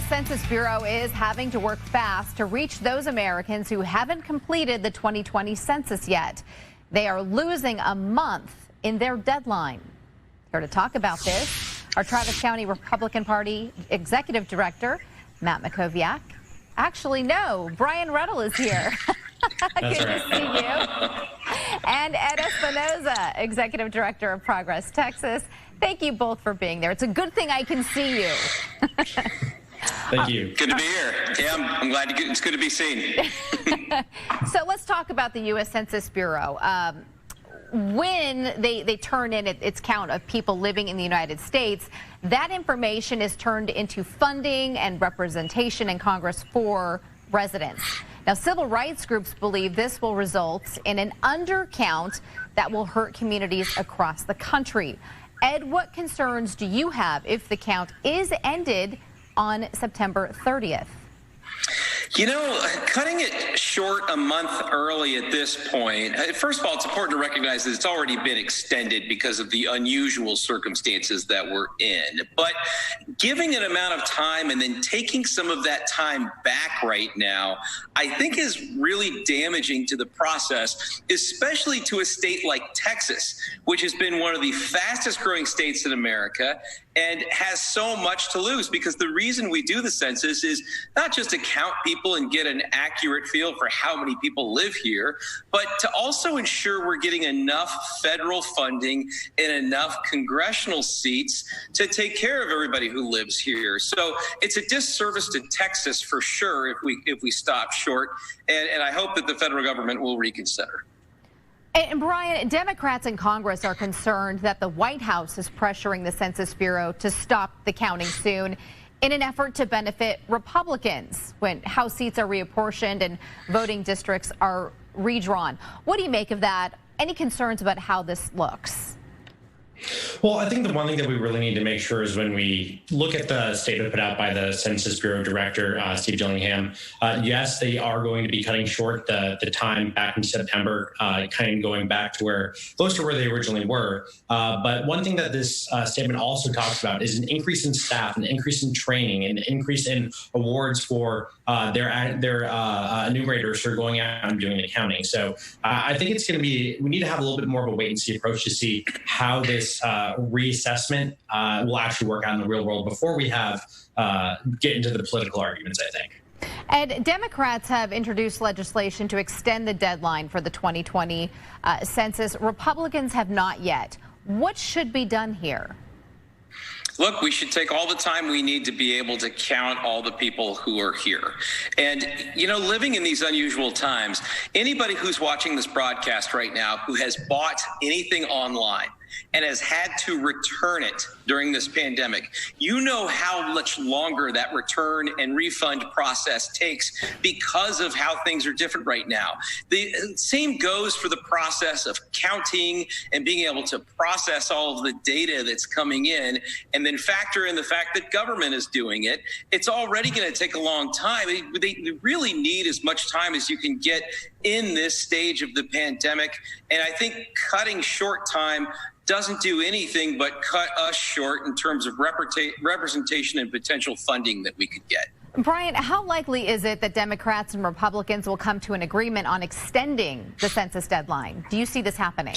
Census Bureau is having to work fast to reach those Americans who haven't completed the 2020 census yet. They are losing a month in their deadline. Here to talk about this, our Travis County Republican Party Executive Director, Matt Makoviak. Actually, no, Brian Ruddle is here. Good to see you. And Ed Espinoza, Executive Director of Progress, Texas. Thank you both for being there. It's a good thing I can see you. Thank you. Good to be here. Yeah, I'm glad it's good to be seen. So let's talk about the U.S. Census Bureau. When they turn in its count of people living in the United States, that information is turned into funding and representation in Congress for residents. Now, civil rights groups believe this will result in an undercount that will hurt communities across the country. Ed, what concerns do you have if the count is ended on September 30th? You know, cutting it short a month early at this point, first of all, it's important to recognize that it's already been extended because of the unusual circumstances that we're in. But giving an amount of time and then taking some of that time back right now, I think is really damaging to the process, especially to a state like Texas, which has been one of the fastest growing states in America and has so much to lose, because the reason we do the census is not just to count people and get an accurate feel for how many people live here, but to also ensure we're getting enough federal funding and enough congressional seats to take care of everybody who lives here. So it's a disservice to Texas for sure if we stop short, and I hope that the federal government will reconsider. And Brian, Democrats in Congress are concerned that the White House is pressuring the Census Bureau to stop the counting soon in an effort to benefit Republicans when House seats are reapportioned and voting districts are redrawn. What do you make of that? Any concerns about how this looks? Well, I think the one thing that we really need to make sure is when we look at the statement put out by the Census Bureau Director, Steve Gillingham, yes, they are going to be cutting short the time back in September, kind of going back to close to where they originally were. But one thing that this statement also talks about is an increase in staff, an increase in training, an increase in awards for their enumerators who are going out and doing the counting. So I think it's going to be, we need to have a little bit more of a wait and see approach to see how this reassessment will actually work out in the real world before we get into the political arguments, I think. And Democrats have introduced legislation to extend the deadline for the 2020 census. Republicans have not yet. What should be done here? Look, we should take all the time we need to be able to count all the people who are here. And, you know, living in these unusual times, anybody who's watching this broadcast right now who has bought anything online and has had to return it during this pandemic, you know how much longer that return and refund process takes because of how things are different right now. The same goes for the process of counting and being able to process all of the data that's coming in and then factor in the fact that government is doing it. It's already going to take a long time. They really need as much time as you can get in this stage of the pandemic. And I think cutting short time doesn't do anything but cut us short in terms of representation and potential funding that we could get. Brian, how likely is it that Democrats and Republicans will come to an agreement on extending the census deadline? Do you see this happening?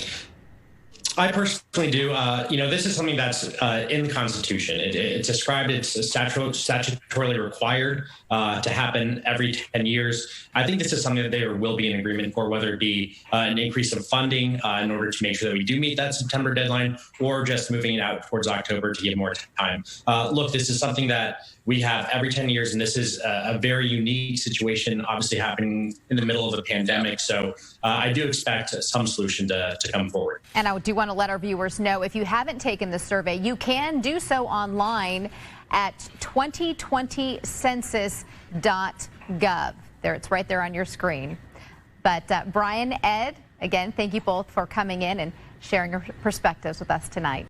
I personally do. You know, this is something that's in the Constitution. It's described, it's statutorily required to happen every 10 years. I think this is something that there will be an agreement for, whether it be an increase of funding in order to make sure that we do meet that September deadline, or just moving it out towards October to give more time. Look, this is something that we have every 10 years, and this is a very unique situation, obviously happening in the middle of a pandemic. So I do expect some solution to come forward. And I do want to let our viewers know, if you haven't taken the survey, you can do so online at 2020census.gov. There, it's right there on your screen. But Brian, Ed, again, thank you both for coming in and sharing your perspectives with us tonight.